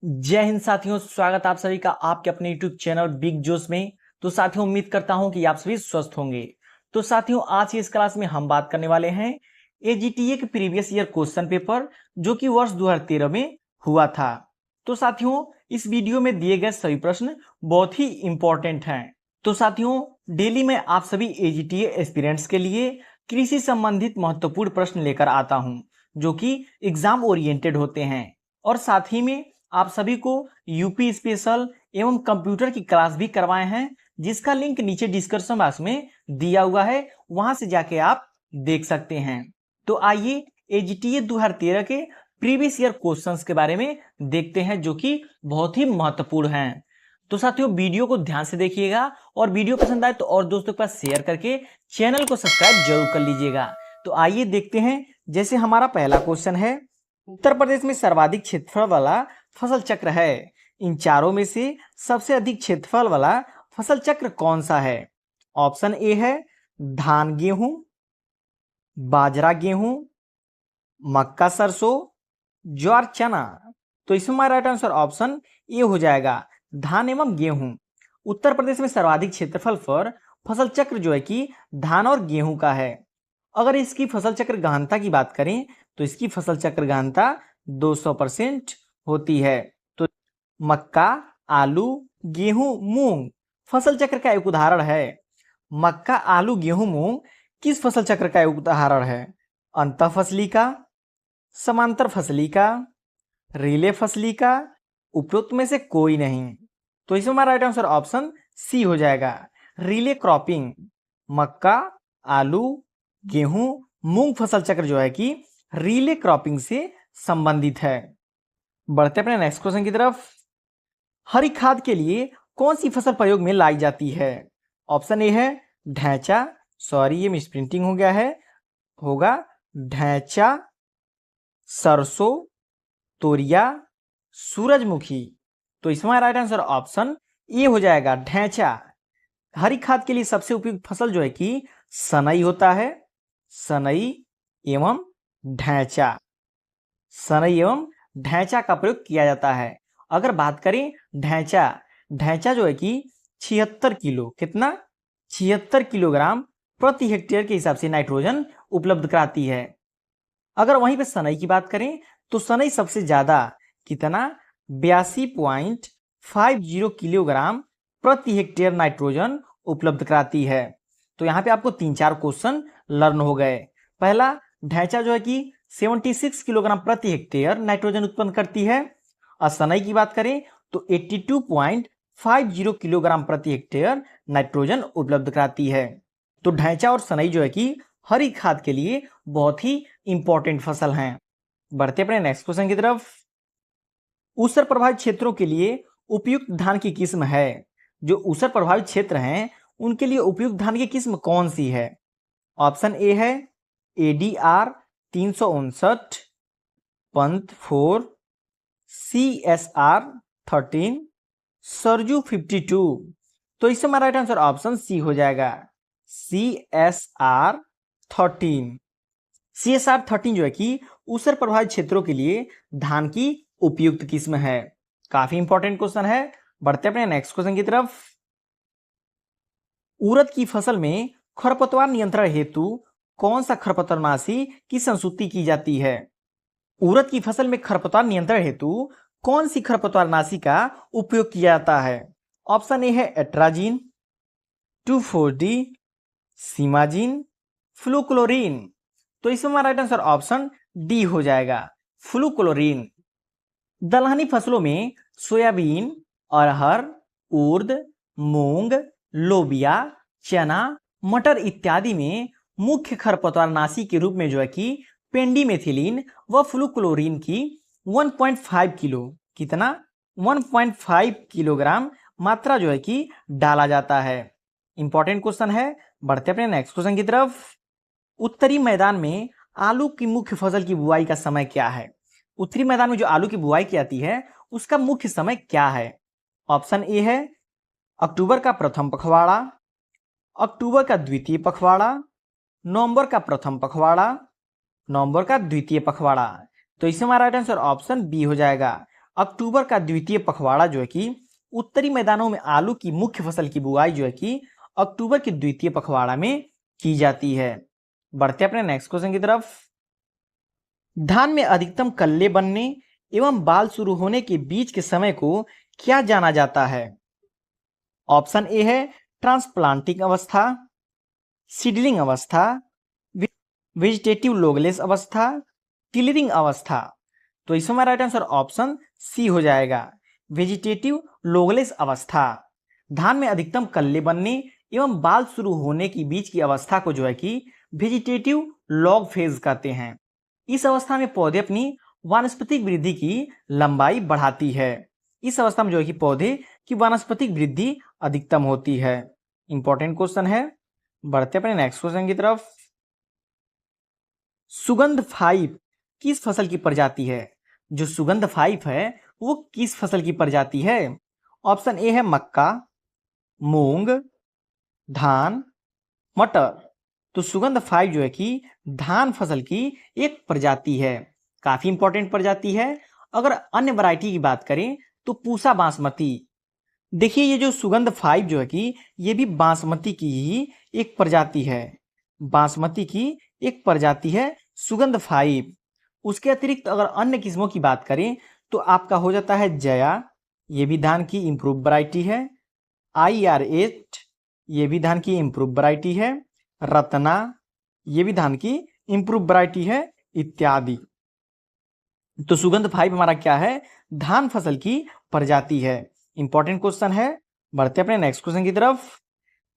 जय हिंद साथियों, स्वागत आप सभी का आपके अपने YouTube चैनल बिग जोश में। तो साथियों, उम्मीद करता हूं कि आप सभी स्वस्थ होंगे। तो साथियों, आज की इस क्लास में हम बात करने वाले हैं एजीटीए के प्रीवियस ईयर क्वेश्चन पेपर जो कि वर्ष 2013 में हुआ था। तो साथियों, इस वीडियो में दिए गए सभी प्रश्न बहुत ही इंपॉर्टेंट हैं। तो साथियों, डेली मैं आप सभी एजीटीए एस्पिरेंट्स के लिए कृषि संबंधित महत्वपूर्ण प्रश्न लेकर आता हूं जो कि एग्जाम ओरिएंटेड होते हैं, और साथ ही में आप सभी को यूपी स्पेशल एवं कंप्यूटर की क्लास भी करवाए हैं, जिसका लिंक नीचे डिस्क्रिप्शन बॉक्स में दिया हुआ है, वहां से जाके आप देख सकते हैं। तो आइए एजीटीए 2013 के प्रीवियस ईयर क्वेश्चंस के बारे में देखते हैं जो कि बहुत ही महत्वपूर्ण हैं। तो साथियों, वीडियो को ध्यान से देखिएगा और वीडियो पसंद आए तो और दोस्तों के पास शेयर करके चैनल को सब्सक्राइब जरूर कर लीजिएगा। तो आइए देखते हैं। जैसे हमारा पहला क्वेश्चन है, उत्तर प्रदेश में सर्वाधिक क्षेत्रफल वाला फसल चक्र है। इन चारों में से सबसे अधिक क्षेत्रफल वाला फसल चक्र कौन सा है? ऑप्शन ए है धान गेहूं, बाजरा गेहूं, मक्का सरसों, ज्वार चना। तो इसमें हमारा राइट आंसर ऑप्शन ए हो जाएगा, धान एवं गेहूं। उत्तर प्रदेश में सर्वाधिक क्षेत्रफल पर फसल चक्र जो है कि धान और गेहूं का है। अगर इसकी फसल चक्र गहनता की बात करें तो इसकी फसल चक्र गहनता 200% होती है। तो मक्का, आलू, गेहूं, मूंग फसल चक्र का एक उदाहरण है। मक्का, आलू, गेहूं, मूंग किस फसल चक्र का एक उदाहरण है? अंतः फसली का, समांतर फसली का, रिले फसली का, उपरोक्त में से कोई नहीं। तो इसमें हमारा राइट आंसर ऑप्शन सी हो जाएगा, रिले क्रॉपिंग। मक्का, आलू, गेहूं, मूंग फसल चक्र जो है कि रिले क्रॉपिंग से संबंधित है। बढ़ते अपने नेक्स्ट क्वेश्चन की तरफ। हरी खाद के लिए कौन सी फसल प्रयोग में लाई जाती है? ऑप्शन ए है ढैंचा, सॉरी ये मिसप्रिंटिंग हो गया है, होगा ढैंचा, सरसों, तोरिया, सूरजमुखी। तो इसमें राइट आंसर ऑप्शन ए हो जाएगा, ढैंचा। हरी खाद के लिए सबसे उपयुक्त फसल जो है कि सनई होता है, सनई एवं ढैंचा। सनई एवं ढैंचा का प्रयोग किया जाता है। अगर बात करें ढैंचा, ढैंचा जो है कि 76 किलो, कितना 76 किलोग्राम प्रति हेक्टेयर के हिसाब से नाइट्रोजन उपलब्ध कराती है। अगर वहीं पे सनई की बात करें तो सनई सबसे ज्यादा कितना 82.50 किलोग्राम प्रति हेक्टेयर नाइट्रोजन उपलब्ध कराती है। तो यहाँ पे आपको 3-4 क्वेश्चन लर्न हो गए। पहला, ढैंचा जो है कि 76 किलोग्राम प्रति हेक्टेयर नाइट्रोजन उत्पन्न करती है। और सनई की बात करें तो 82.50 किलोग्राम प्रति हेक्टेयर नाइट्रोजन उपलब्ध कराती है। तो ढैंचा और सनई जो है कि हरी खाद के लिए बहुत ही इंपॉर्टेंट फसल हैं। बढ़ते अपने नेक्स्ट क्वेश्चन की तरफ। ऊसर प्रभावित क्षेत्रों के लिए उपयुक्त धान की किस्म है। जो ऊसर प्रभावित क्षेत्र हैं उनके लिए उपयुक्त धान की किस्म कौन सी है? ऑप्शन ए है ADR 359, पंत 4, CSR 13, सरजू 52। तो इससे हमारा राइट आंसर ऑप्शन सी हो जाएगा, CSR 13। CSR 13 जो है कि ऊसर प्रभावित क्षेत्रों के लिए धान की उपयुक्त किस्म है। काफी इंपॉर्टेंट क्वेश्चन है। बढ़ते अपने नेक्स्ट क्वेश्चन की तरफ। उड़द की फसल में खरपतवार नियंत्रण हेतु कौन सा खरपतवारनाशी की संस्तुति की जाती है? उड़द की फसल में खरपतवार नियंत्रण हेतु कौन सी खरपतवारनाशी का उपयोग किया जाता है? ऑप्शन ए है एट्राजीन, 2,4-D, सीमाजीन, फ्लूक्लोरीन। तो इसमें हमारा राइट आंसर ऑप्शन डी हो जाएगा, फ्लूक्लोरीन। दलहनी फसलों में सोयाबीन, अरहर, उर्द, मूंग, लोबिया, चना, मटर इत्यादि में मुख्य खरपतवारनाशी के रूप में जो है कि पेंडीमेथिलीन व फ्लूक्लोरीन की 1.5 किलो, कितना 1.5 किलोग्राम मात्रा जो है कि डाला जाता है। इंपॉर्टेंट क्वेश्चन है। बढ़ते अपने नेक्स्ट क्वेश्चन की तरफ। उत्तरी मैदान में आलू की मुख्य फसल की बुआई का समय क्या है? उत्तरी मैदान में जो आलू की बुआई की जाती है उसका मुख्य समय क्या है? ऑप्शन ए है अक्टूबर का प्रथम पखवाड़ा, अक्टूबर का द्वितीय पखवाड़ा, नवंबर का प्रथम पखवाड़ा, नवंबर का द्वितीय पखवाड़ा। तो इसमें हमारा राइट आंसर ऑप्शन बी हो जाएगा, अक्टूबर का द्वितीय पखवाड़ा जो है कि उत्तरी मैदानों में आलू की मुख्य फसल की बुआई जो है कि अक्टूबर के द्वितीय पखवाड़ा में की जाती है। बढ़ते अपने नेक्स्ट क्वेश्चन की तरफ। धान में अधिकतम कल्ले बनने एवं बाल शुरू होने के बीच के समय को क्या जाना जाता है? ऑप्शन ए है ट्रांसप्लांटिंग अवस्था, सीडलिंग अवस्था, वेजिटेटिव लोगलेस अवस्था, टिलरिंग अवस्था। तो इसमें राइट आंसर ऑप्शन सी हो जाएगा, वेजिटेटिव लोगलेस अवस्था। धान में अधिकतम कल्ले बनने एवं बाल शुरू होने के बीच की अवस्था को जो है कि वेजिटेटिव लॉग फेज कहते हैं। इस अवस्था में पौधे अपनी वानस्पतिक वृद्धि की लंबाई बढ़ाती है। इस अवस्था में जो है कि पौधे की वानस्पतिक वृद्धि अधिकतम होती है। इंपॉर्टेंट क्वेश्चन है। बढ़ते अपने नेक्स्ट क्वेश्चन की तरफ। सुगंध 5 किस फसल की प्रजाति है? जो सुगंध 5 है वो किस फसल की प्रजाति है? ऑप्शन ए है मक्का, मूंग, धान, मटर। तो सुगंध 5 जो है कि धान फसल की एक प्रजाति है, काफी इंपॉर्टेंट प्रजाति है। अगर अन्य वैरायटी की बात करें तो पूसा बासमती। देखिए ये जो सुगंध 5 जो है कि ये भी बासमती की ही एक प्रजाति है, बासमती की एक प्रजाति है सुगंध 5। उसके अतिरिक्त अगर अन्य किस्मों की बात करें तो आपका हो जाता है जया, ये भी धान की इंप्रूव वैरायटी है। IR8 ये भी धान की इंप्रूव वैरायटी है। रत्ना ये भी धान की इंप्रूव वैरायटी है, इत्यादि। तो सुगंध 5 हमारा क्या है? धान फसल की प्रजाति है। इंपॉर्टेंट क्वेश्चन है। बढ़ते अपने नेक्स्ट क्वेश्चन की तरफ।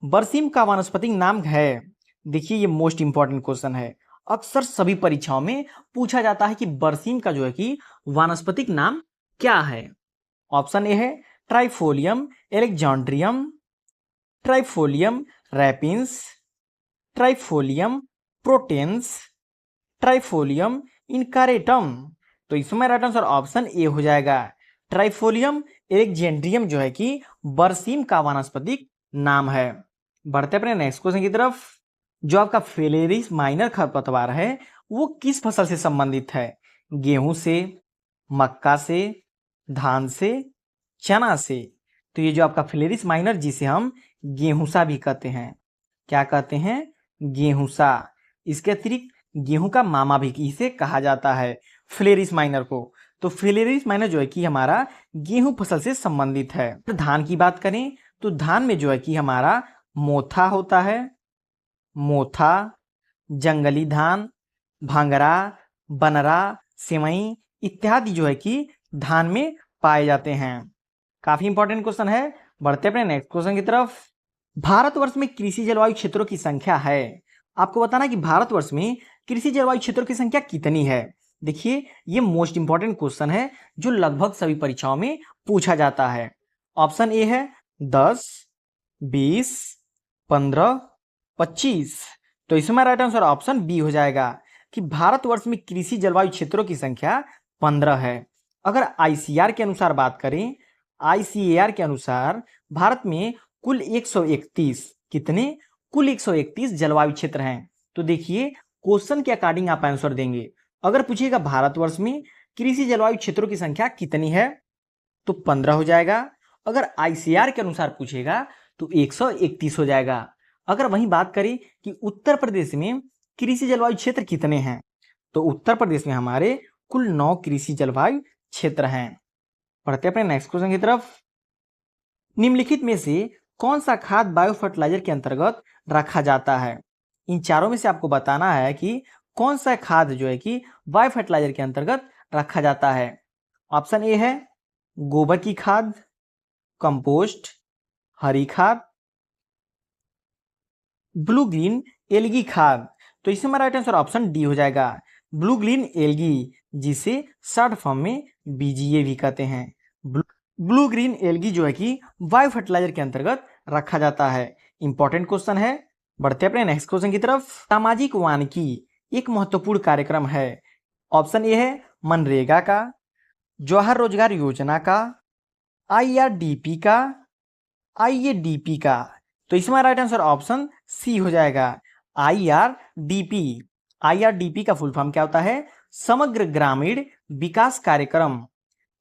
बरसीम का वानस्पतिक नाम है? देखिए ये मोस्ट इंपॉर्टेंट क्वेश्चन है, अक्सर सभी परीक्षाओं में पूछा जाता है कि बरसीम का जो है कि वानस्पतिक नाम क्या है? ऑप्शन ए है trifolium एलेक्जेंड्रियम, trifolium Robbins, trifolium प्रोटेंस, trifolium इनकारेटम। तो इसमें राइट आंसर ऑप्शन ए हो जाएगा, ट्राइफोलियम एलेक्जेंड्रियम जो है कि बरसीम का वानस्पतिक नाम है। बढ़ते अपने नेक्स्ट क्वेश्चन की तरफ। जो आपका फिलेरिस माइनर खरपतवार है वो किस फसल से संबंधित है? गेहूं से, मक्का से, धान से, चना से। तो ये जो आपका फिलेरिस माइनर जिसे हम गेहूंसा भी कहते हैं, क्या कहते हैं? गेहूंसा। इसके अतिरिक्त गेहूं का मामा भी इसे कहा जाता है, फिलेरिस माइनर को। तो फिलेरिस माइनर जो है कि हमारा गेहूं फसल से संबंधित है। धान की बात करें तो धान में जो है कि हमारा मोथा होता है, मोथा, जंगली धान, भांगरा, बनरा, सेवई इत्यादि जो है कि धान में पाए जाते हैं। काफी इंपॉर्टेंट क्वेश्चन है। बढ़ते अपने नेक्स्ट क्वेश्चन की तरफ। भारतवर्ष में कृषि जलवायु क्षेत्रों की संख्या है? आपको बताना कि भारतवर्ष में कृषि जलवायु क्षेत्रों की संख्या कितनी है। देखिए ये मोस्ट इंपॉर्टेंट क्वेश्चन है जो लगभग सभी परीक्षाओं में पूछा जाता है। ऑप्शन ए है 10, 20, 15, 25। तो इसमें राइट आंसर ऑप्शन बी हो जाएगा कि भारतवर्ष में कृषि जलवायु क्षेत्रों की संख्या 15 है। अगर ICAR के अनुसार बात करें, ICAR के अनुसार भारत में कुल 131, कितने? कुल 131 जलवायु क्षेत्र हैं। तो देखिए क्वेश्चन के अकॉर्डिंग आप आंसर देंगे। अगर पूछिएगा भारतवर्ष में कृषि जलवायु क्षेत्रों की संख्या कितनी है तो 15 हो जाएगा। अगर ICAR के अनुसार पूछेगा तो 131 हो जाएगा। अगर वहीं बात करें कि उत्तर प्रदेश में कृषि जलवायु क्षेत्र कितने हैं तो उत्तर प्रदेश में हमारे कुल 9 कृषि जलवायु क्षेत्र हैं। पढ़ते अपने नेक्स्ट क्वेश्चन की तरफ। निम्नलिखित में से कौन सा खाद बायो फर्टिलाइजर के अंतर्गत रखा जाता है? इन चारों में से आपको बताना है कि कौन सा खाद जो है कि बायो फर्टिलाइजर के अंतर्गत रखा जाता है। ऑप्शन ए है गोबर की खाद, कंपोस्ट, हरी खाद, ब्लू ग्रीन एल्गी खाद। तो इसमें राइट आंसर ऑप्शन डी हो जाएगा, ब्लू ग्रीन एल्गी, जिसे शॉर्ट फॉर्म में BGA भी कहते हैं। ब्लू ग्रीन एल्गी जो है कि बायो फर्टिलाइजर के अंतर्गत रखा जाता है। इंपॉर्टेंट क्वेश्चन है। बढ़ते अपने नेक्स्ट क्वेश्चन की तरफ। सामाजिक वानिकी एक महत्वपूर्ण कार्यक्रम है। ऑप्शन ए है मनरेगा का, जवाहर रोजगार योजना का, IRDP का, IADP का। तो इसमें राइट आंसर ऑप्शन सी हो जाएगा, IRDP। IRDP का फुल फॉर्म क्या होता है? समग्र ग्रामीण विकास कार्यक्रम।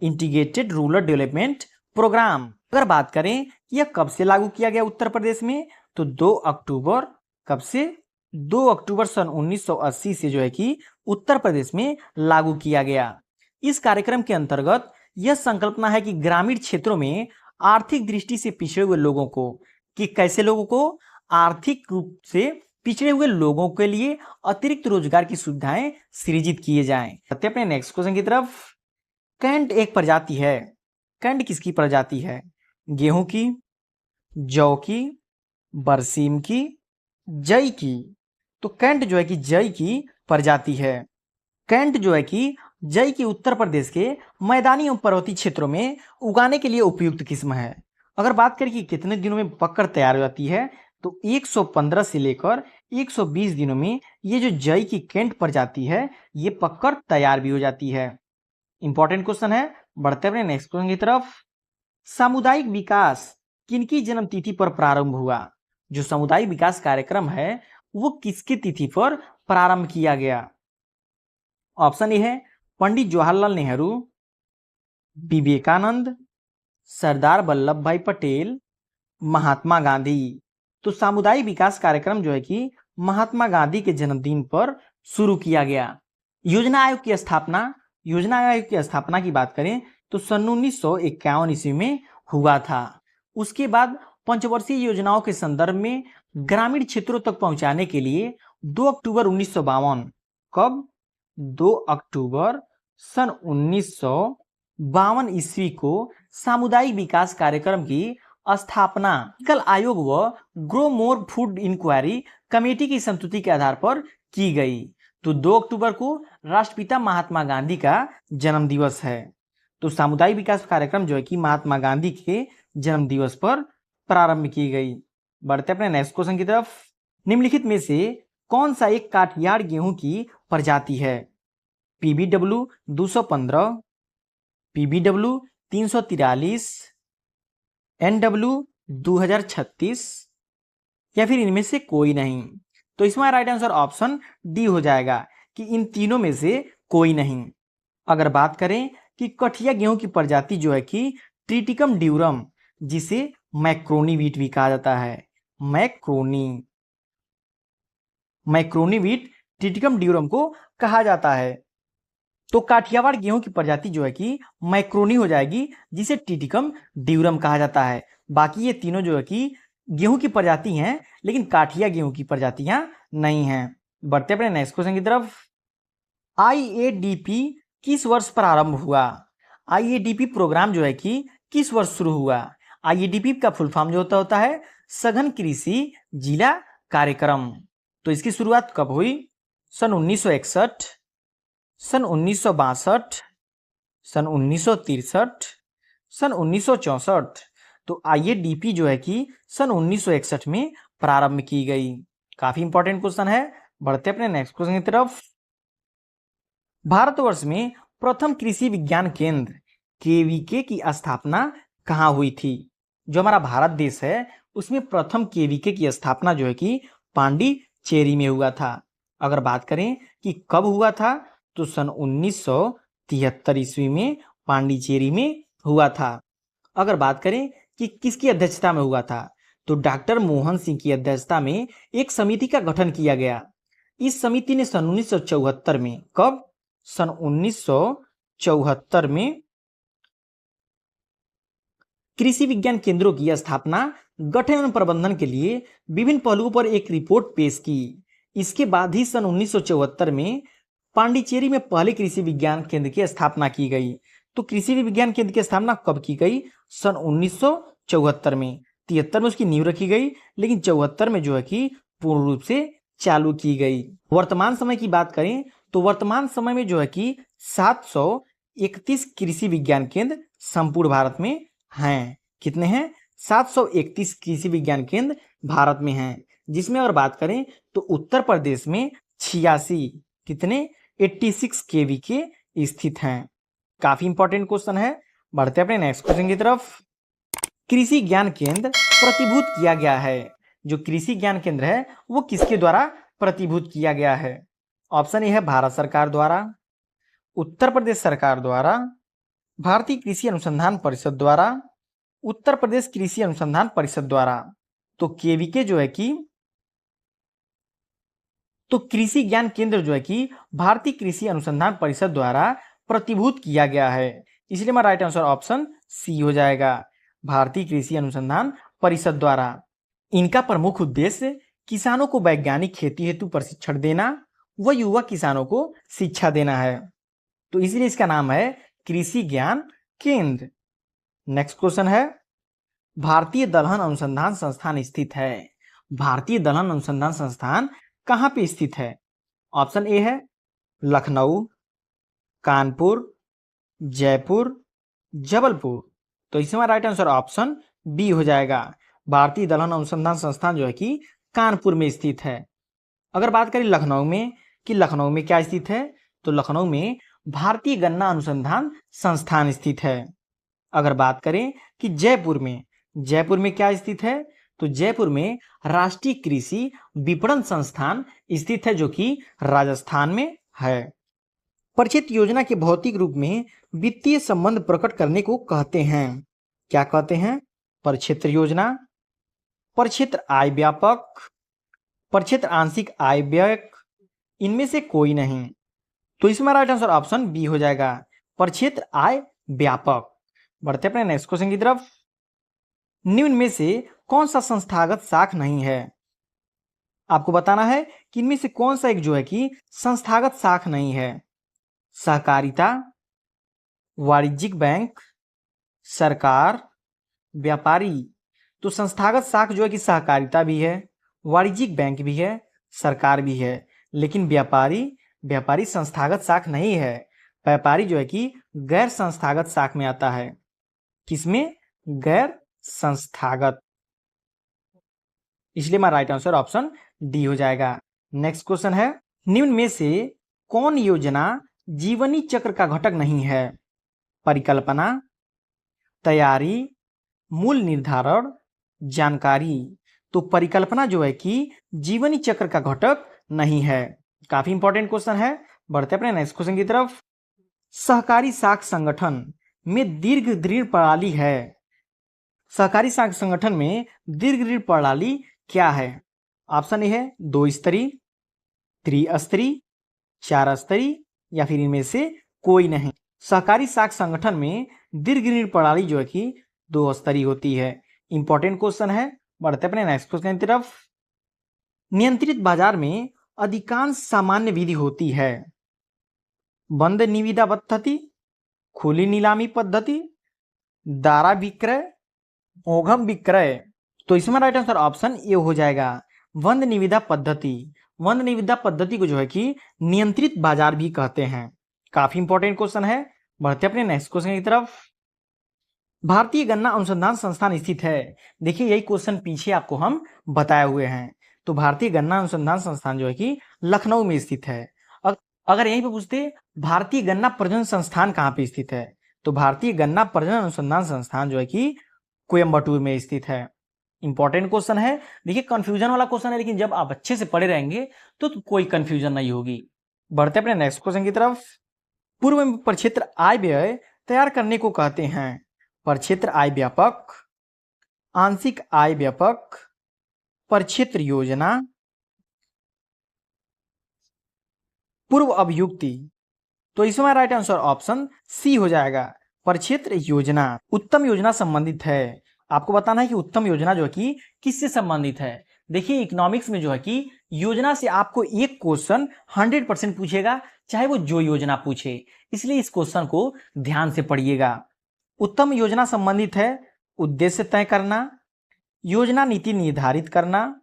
Integrated rural development programme. अगर बात करें यह कब से लागू किया गया उत्तर प्रदेश में, तो 2 अक्टूबर, कब से, 2 अक्टूबर सन 1980 से जो है कि उत्तर प्रदेश में लागू किया गया। इस कार्यक्रम के अंतर्गत यह संकल्पना है कि ग्रामीण क्षेत्रों में आर्थिक दृष्टि से पिछड़े हुए लोगों को, कि कैसे लोगों को, आर्थिक रूप से पिछड़े हुए लोगों के लिए अतिरिक्त रोजगार की सुविधाएं सृजित किए जाएं। अपने नेक्स्ट क्वेश्चन की तरफ। कैंट एक प्रजाति है। कैंट किसकी प्रजाति है? गेहूं की, जौ की, बरसीम की, जई की। तो कैंट जो है कि जई की प्रजाति है। कैंट जो है कि जई की उत्तर प्रदेश के मैदानी एवं पर्वतीय क्षेत्रों में उगाने के लिए उपयुक्त किस्म है। अगर बात करें कि कितने दिनों में पककर तैयार हो जाती है, तो 115 से लेकर 120 दिनों में ये जो जई की कैंट प्रजाति है ये पककर तैयार भी हो जाती है। इंपॉर्टेंट क्वेश्चन है। बढ़ते अपने नेक्स्ट क्वेश्चन की तरफ। सामुदायिक विकास किनकी जन्म तिथि पर प्रारंभ हुआ? जो सामुदायिक विकास कार्यक्रम है वो किसकी तिथि पर प्रारंभ किया गया? ऑप्शन ए है पंडित जवाहरलाल नेहरू, विवेकानंद, सरदार वल्लभ भाई पटेल, महात्मा गांधी। तो सामुदायिक विकास कार्यक्रम जो है कि महात्मा गांधी के जन्मदिन पर शुरू किया गया। योजना आयोग की स्थापना की बात करें तो सन 1951 ईस्वी में हुआ था। उसके बाद पंचवर्षीय योजनाओं के संदर्भ में ग्रामीण क्षेत्रों तक पहुंचाने के लिए 2 अक्टूबर 1952, कब, 2 अक्टूबर सन 1952 ईस्वी को सामुदायिक विकास कार्यक्रम की स्थापना कल आयोग व grow more food inquiry committee की संस्तुति के आधार पर की गई। तो 2 अक्टूबर को राष्ट्रपिता महात्मा गांधी का जन्म दिवस है। तो सामुदायिक विकास कार्यक्रम जो है कि महात्मा गांधी के जन्म दिवस पर प्रारंभ की गई। बढ़ते अपने नेक्स्ट क्वेश्चन की तरफ। निम्नलिखित में से कौन सा एक काठियार गेहूं की प्रजाति है? PBW 215, PBW 343, NW 2036 या फिर इनमें से कोई नहीं? तो इसमें राइट आंसर ऑप्शन डी हो जाएगा कि इन तीनों में से कोई नहीं। अगर बात करें कि कठिया गेहूं की प्रजाति जो है कि ट्रिटिकम ड्यूरम, जिसे मैक्रोनी वीट भी कहा जाता है, मैक्रोनी वीट ट्रिटिकम ड्यूरम को कहा जाता है। तो काठियावाड़ गेहूं की प्रजाति जो है कि मैक्रोनी हो जाएगी, जिसे ट्रिटिकम ड्यूरम कहा जाता है। बाकी ये तीनों जो है कि गेहूं की प्रजाति हैं, लेकिन काठिया गेहूं की प्रजातियां नहीं हैं। बढ़ते अपने नेक्स्ट क्वेश्चन की तरफ। IADP किस वर्ष प्रारंभ हुआ? IADP प्रोग्राम जो है कि किस वर्ष शुरू हुआ? IADP का फुल फॉर्म जो होता है सघन कृषि जिला कार्यक्रम। तो इसकी शुरुआत कब हुई? सन 1961, सन 1962, सन 1963, सन 1964। तो IADP जो है कि सन 1961 में प्रारंभ की गई। काफी इंपॉर्टेंट क्वेश्चन है। बढ़ते अपने नेक्स्ट क्वेश्चन की तरफ। भारतवर्ष में प्रथम कृषि विज्ञान केंद्र KVK की स्थापना कहाँ हुई थी? जो हमारा भारत देश है उसमें प्रथम KVK की स्थापना जो है कि पांडिचेरी में हुआ था। अगर बात करें कि कब हुआ था, तो सन 1973 ईस्वी में पांडिचेरी में हुआ था। अगर बात करें कि किसकी अध्यक्षता में हुआ था, तो डॉक्टर मोहन सिंह की अध्यक्षता में एक समिति का गठन किया गया। इस समिति ने सन 1974 में, कब, सन 1974 में कृषि विज्ञान केंद्रों की स्थापना, गठन एवं प्रबंधन के लिए विभिन्न पहलुओं पर एक रिपोर्ट पेश की। इसके बाद ही सन 1974 में पांडिचेरी में पहले कृषि विज्ञान केंद्र की स्थापना की गई। तो कृषि विज्ञान केंद्र की स्थापना कब की गई? सन 1974 में। 73 में उसकी नींव रखी गई, लेकिन 74 में जो है कि पूर्ण रूप से चालू की गई। वर्तमान समय की बात करें तो वर्तमान समय में जो है कि 731 कृषि विज्ञान केंद्र संपूर्ण भारत में हैं। कितने हैं? 731 कृषि विज्ञान केंद्र भारत में हैं, जिसमें अगर बात करें तो उत्तर प्रदेश में 86, कितने, 86 KVK स्थित हैं। काफी इंपॉर्टेंट क्वेश्चन है। बढ़ते अपने नेक्स्ट क्वेश्चन की तरफ। कृषि ज्ञान केंद्र प्रतिभूत किया गया है। जो कृषि ज्ञान केंद्र है वो किसके द्वारा प्रतिभूत किया गया है? ऑप्शन ए है भारत सरकार द्वारा, उत्तर प्रदेश सरकार द्वारा, भारतीय कृषि अनुसंधान परिषद द्वारा, उत्तर प्रदेश कृषि अनुसंधान परिषद द्वारा। तो केवीके जो है कि तो कृषि ज्ञान केंद्र जो है कि भारतीय कृषि अनुसंधान परिषद द्वारा प्रतिभूत किया गया है, इसलिए हमारा राइट आंसर ऑप्शन सी हो जाएगा, भारतीय कृषि अनुसंधान परिषद द्वारा। इनका प्रमुख उद्देश्य किसानों को वैज्ञानिक खेती हेतु प्रशिक्षण देना व युवा किसानों को शिक्षा देना है, तो इसलिए इसका नाम है कृषि ज्ञान केंद्र। नेक्स्ट क्वेश्चन है, भारतीय दलहन अनुसंधान संस्थान स्थित है। भारतीय दलहन अनुसंधान संस्थान कहाँ पे स्थित है? ऑप्शन ए है लखनऊ, कानपुर, जयपुर, जबलपुर। तो इसमें राइट आंसर ऑप्शन बी हो जाएगा, भारतीय दलहन अनुसंधान संस्थान जो है कि कानपुर में स्थित है। अगर बात करें लखनऊ में कि लखनऊ में क्या स्थित है, तो लखनऊ में भारतीय गन्ना अनुसंधान संस्थान स्थित है। अगर बात करें कि जयपुर में क्या स्थित है, तो जयपुर में राष्ट्रीय कृषि विपणन संस्थान स्थित है, जो कि राजस्थान में है। परिचित योजना के भौतिक रूप में वित्तीय संबंध प्रकट करने को कहते हैं। क्या कहते हैं? परिक्षेत्र योजना, परिक्षेत्र आय व्यापक, परिक्षेत्र आंशिक आय व्यय, इनमें से कोई नहीं। तो इसमें राइट आंसर ऑप्शन बी हो जाएगा, परिक्षेत्र आय व्यापक। बढ़ते अपने नेक्स्ट क्वेश्चन की तरफ। निम्न में से कौन सा संस्थागत साख नहीं है? आपको बताना है कि इनमें से कौन सा एक जो है कि संस्थागत साख नहीं है। सहकारिता, वाणिज्यिक बैंक, सरकार, व्यापारी। तो संस्थागत साख जो है कि सहकारिता भी है, वाणिज्यिक बैंक भी है, सरकार भी है, लेकिन व्यापारी संस्थागत साख नहीं है। व्यापारी जो है कि गैर संस्थागत साख में आता है। किसमें? गैर संस्थागत, इसलिए हमारा राइट आंसर ऑप्शन डी हो जाएगा। नेक्स्ट क्वेश्चन है, निम्न में से कौन योजना जीवनी चक्र का घटक नहीं है? परिकल्पना, तैयारी, मूल निर्धारण, जानकारी। तो परिकल्पना जो है कि जीवनी चक्र का घटक नहीं है। काफी इंपॉर्टेंट क्वेश्चन है। बढ़ते अपने नेक्स्ट क्वेश्चन की तरफ। सहकारी साख संगठन में दीर्घ ऋण प्रणाली है। सहकारी साख संगठन में दीर्घ ऋण प्रणाली क्या है? ऑप्शन ए है 2 स्तरीय, 3 स्तरीय, 4 स्तरीय, या फिर इनमें से कोई नहीं। सहकारी साख संगठन में दीर्घ ऋण प्रणाली जो है कि 2 स्तरीय होती है। इंपॉर्टेंट क्वेश्चन है। बढ़ते अपने नेक्स्ट क्वेश्चन की तरफ। नियंत्रित बाजार में अधिकांश सामान्य विधि होती है। बंद निविदा पद्धति, खुली नीलामी पद्धति, दारा विक्रय, ओघम विक्रय। तो इसमें राइट आंसर ऑप्शन ए हो जाएगा, बंद निविदा पद्धति। बंद निविदा पद्धति को जो है कि नियंत्रित बाजार भी कहते हैं। काफी इंपॉर्टेंट क्वेश्चन है। बढ़ते अपने नेक्स्ट क्वेश्चन की तरफ। भारतीय गन्ना अनुसंधान संस्थान स्थित है। देखिए यही क्वेश्चन पीछे आपको हम बताए हुए हैं। तो भारतीय गन्ना अनुसंधान संस्थान जो है कि लखनऊ में स्थित है। अगर यहीं पे पूछते भारतीय गन्ना प्रजनन संस्थान कहाँ पे स्थित है, तो भारतीय गन्ना प्रजनन अनुसंधान संस्थान जो है कि कोयम्बटूर में स्थित है। इंपॉर्टेंट क्वेश्चन है। देखिए कंफ्यूजन वाला क्वेश्चन है, लेकिन जब आप अच्छे से पढ़े रहेंगे तो कोई कंफ्यूजन नहीं होगी। बढ़ते अपने नेक्स्ट क्वेश्चन की तरफ। पूर्व में प्रक्षेत्र आय व्यय तैयार करने को कहते हैं। प्रक्षेत्र आय व्यापक, आंशिक आय व्यापक, प्रक्षेत्र योजना, पूर्व अभियुक्ति। तो इसमें राइट आंसर ऑप्शन सी हो जाएगा, प्रक्षेत्र योजना। उत्तम योजना संबंधित है। आपको बताना है कि उत्तम योजना जो है कि किससे संबंधित है। देखिए इकोनॉमिक्स में जो है कि योजना से आपको एक क्वेश्चन 100% पूछेगा, चाहे वो जो योजना पूछे, इसलिए इस क्वेश्चन को ध्यान से पढ़िएगा। उत्तम योजना संबंधित है उद्देश्य तय करना, योजना नीति निर्धारित करना,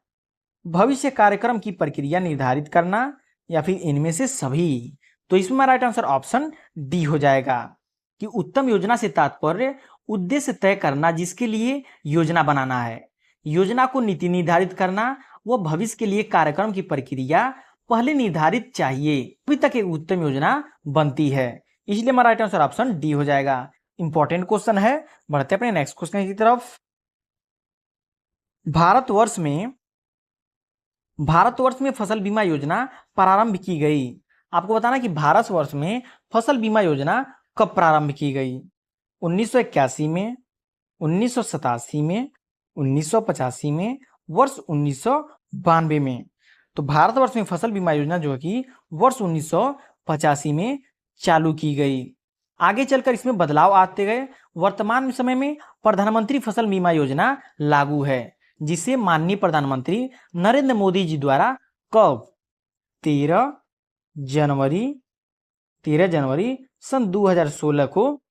भविष्य कार्यक्रम की प्रक्रिया निर्धारित करना, या फिर इनमें से सभी। तो इसमें राइट आंसर ऑप्शन डी हो जाएगा कि उत्तम योजना से तात्पर्य उद्देश्य तय करना, जिसके लिए योजना बनाना है, योजना को नीति निर्धारित करना, वो भविष्य के लिए कार्यक्रम की प्रक्रिया पहले निर्धारित चाहिए, तभी तक एक उत्तम योजना बनती है। इसलिए हमारा राइट आंसर ऑप्शन डी हो जाएगा। इंपॉर्टेंट क्वेश्चन है। बढ़ते अपने नेक्स्ट क्वेश्चन की तरफ। भारतवर्ष में फसल बीमा योजना प्रारंभ की गई। आपको बताना कि भारतवर्ष में फसल बीमा योजना कब प्रारंभ की गई। 1981 में, 1987 में, 1985 में, वर्ष 1992 में। तो भारतवर्ष में फसल बीमा योजना जो है कि वर्ष 1985 में चालू की गई। आगे चलकर इसमें बदलाव आते गए। वर्तमान समय में प्रधानमंत्री फसल बीमा योजना लागू है, जिसे माननीय प्रधानमंत्री नरेंद्र मोदी जी द्वारा कब 13 जनवरी सन 2016 को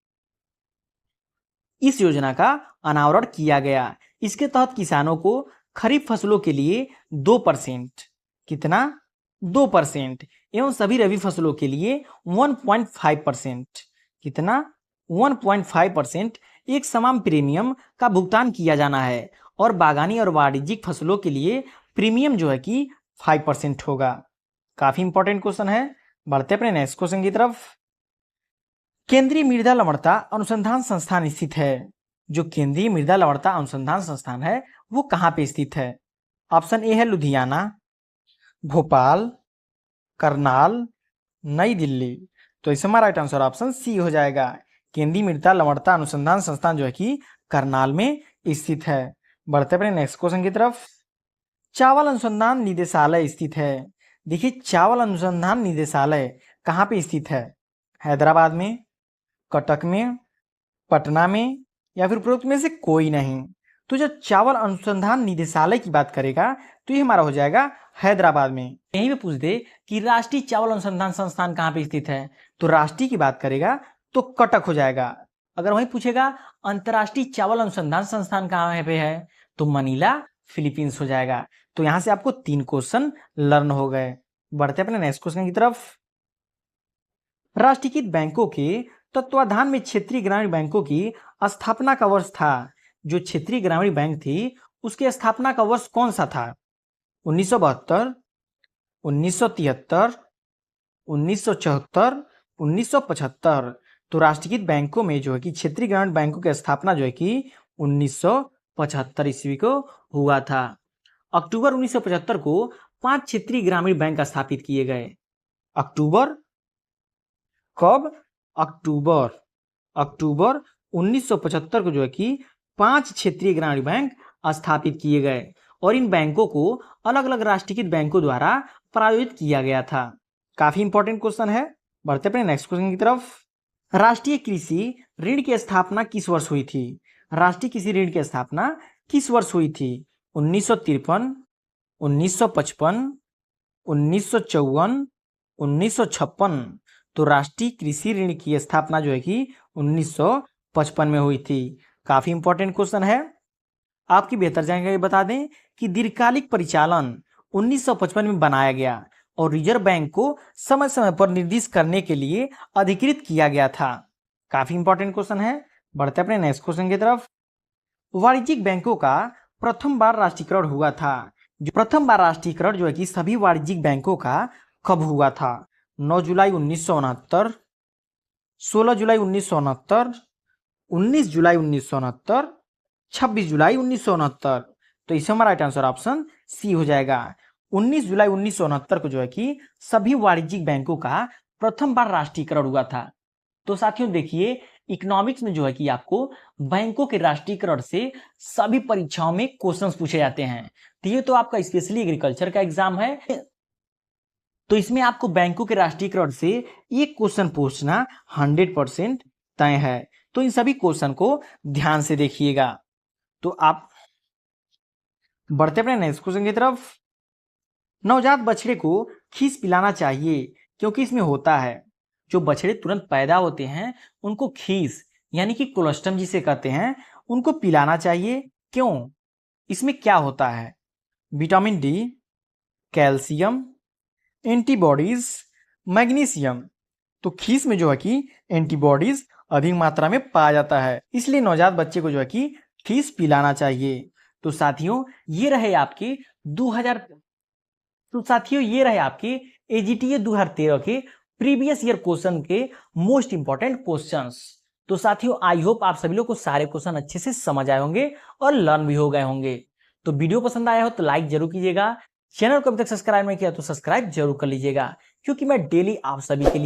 इस योजना का अनावरण किया गया। इसके तहत किसानों को खरीफ फसलों के लिए 2%, कितना 2%, एवं सभी रबी फसलों के लिए 1.5%, कितना 1.5% एक समान प्रीमियम का भुगतान किया जाना है। और बागानी और वाणिज्यिक फसलों के लिए प्रीमियम जो है कि 5% होगा। काफी इंपॉर्टेंट क्वेश्चन है। बढ़ते अपने नेक्स्ट क्वेश्चन की तरफ। केंद्रीय मृदा लवणता अनुसंधान संस्थान स्थित है। जो केंद्रीय मृदा लवणता अनुसंधान संस्थान है वो कहाँ पे स्थित है? ऑप्शन ए है लुधियाना, भोपाल, करनाल, नई दिल्ली। तो इसमें हमारा राइट आंसर ऑप्शन सी हो जाएगा। केंद्रीय मृदा लवणता अनुसंधान संस्थान जो है कि करनाल में स्थित है। बढ़ते अपने नेक्स्ट क्वेश्चन की तरफ। चावल अनुसंधान निदेशालय स्थित है। देखिए, चावल अनुसंधान निदेशालय कहाँ पे स्थित है? हैदराबाद में, कटक में, पटना में, या फिर उपरोक्त में से कोई नहीं। तो जब चावल अनुसंधान निदेशालय की बात करेगा तो ये हमारा हो जाएगा हैदराबाद में। यहीं पे पूछ दे कि राष्ट्रीय चावल अनुसंधान संस्थान कहाँ पे स्थित है, तो राष्ट्रीय की बात करेगा तो कटक हो जाएगा। अगर वहीं पूछेगा अंतर्राष्ट्रीय चावल अनुसंधान संस्थान कहाँ पे है, तो मनीला, फिलीपींस हो जाएगा। तो यहां से आपको 3 क्वेश्चन लर्न हो गए। बढ़ते अपने नेक्स्ट क्वेश्चन की तरफ। राष्ट्रीयकृत बैंकों के तत्वाधान में क्षेत्रीय ग्रामीण बैंकों की स्थापना का वर्ष था। जो क्षेत्रीय ग्रामीण बैंक थी उसकी स्थापना का वर्ष कौन सा था? 1972, 1973, 1974, 1975। तो राष्ट्रीयकृत बैंकों में जो है कि क्षेत्रीय ग्रामीण बैंकों की स्थापना जो है कि 1975 ईस्वी को हुआ था। अक्टूबर 1975 को 5 क्षेत्रीय ग्रामीण बैंक स्थापित किए गए। अक्टूबर कब? अक्टूबर 1975 को जो है कि 5 क्षेत्रीय ग्रामीण बैंक स्थापित किए गए और इन बैंकों को अलग अलग राष्ट्रीयकृत बैंकों द्वारा प्रायोजित किया गया था। काफी इंपॉर्टेंट क्वेश्चन है। बढ़ते अपने नेक्स्ट क्वेश्चन की तरफ। राष्ट्रीय कृषि ऋण की स्थापना किस वर्ष हुई थी? राष्ट्रीय कृषि ऋण की स्थापना किस वर्ष हुई थी? 1953, 1955, 1954, 1956। तो राष्ट्रीय कृषि ऋण की स्थापना जो है कि 1955 में हुई थी। काफी इंपॉर्टेंट क्वेश्चन है। आपकी बेहतर जानकारी बता दें कि दीर्घकालिक परिचालन 1955 में बनाया गया और रिजर्व बैंक को समय समय पर निर्देशित करने के लिए अधिकृत किया गया था। काफी इंपॉर्टेंट क्वेश्चन है। बढ़ते अपने नेक्स्ट क्वेश्चन की तरफ। वाणिज्यिक बैंकों का प्रथम बार राष्ट्रीयकरण हुआ था। जो प्रथम बार राष्ट्रीयकरण जो है कि सभी वाणिज्यिक बैंकों का कब हुआ था? 9 जुलाई 1969, 16 जुलाई 1969, 19 जुलाई 1969, 26 जुलाई 1969। तो इसमें हमारा राइट आंसर ऑप्शन सी हो जाएगा। 19 जुलाई 1969 को जो है कि सभी वाणिज्यिक बैंकों का प्रथम बार राष्ट्रीयकरण हुआ था। तो साथियों देखिए, इकोनॉमिक्स में जो है कि आपको बैंकों के राष्ट्रीयकरण से सभी परीक्षाओं में क्वेश्चंस पूछे जाते हैं। तो ये तो आपका स्पेशली एग्रीकल्चर का एग्जाम है, तो इसमें आपको बैंकों के राष्ट्रीयकरण से एक क्वेश्चन पूछना 100% तय है। तो इन सभी क्वेश्चन को ध्यान से देखिएगा। तो आप बढ़ते अपने नेक्स्ट क्वेश्चन की तरफ। नवजात बछड़े को खीस पिलाना चाहिए क्योंकि इसमें होता है, जो बछड़े तुरंत पैदा होते हैं उनको खीस यानी कि कोलोस्टम जिसे कहते हैं उनको पिलाना चाहिए। क्यों? इसमें क्या होता है? Vitamin D, calcium, antibodies, magnesium. तो खीस में जो है कि एंटीबॉडीज अधिक मात्रा में पाया जाता है, इसलिए नवजात बच्चे को जो है कि खीस पिलाना चाहिए। तो साथियों ये रहे आपके 2013 के प्रीवियस ईयर क्वेश्चन के मोस्ट इंपॉर्टेंट क्वेश्चंस। तो साथियों आई होप आप सभी लोग को सारे क्वेश्चन अच्छे से समझ आए होंगे और लर्न भी हो गए होंगे। तो वीडियो पसंद आया हो तो लाइक जरूर कीजिएगा, चैनल को अभी तक सब्सक्राइब नहीं किया तो सब्सक्राइब जरूर कर लीजिएगा, क्योंकि मैं डेली आप सभी के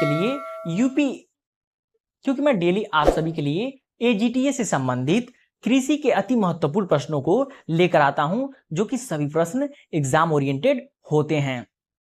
लिए यूपी, क्योंकि मैं डेली आप सभी के लिए एजीटीए से संबंधित कृषि के अति महत्वपूर्ण प्रश्नों को लेकर आता हूं, जो कि सभी प्रश्न एग्जाम ओरिएंटेड होते हैं।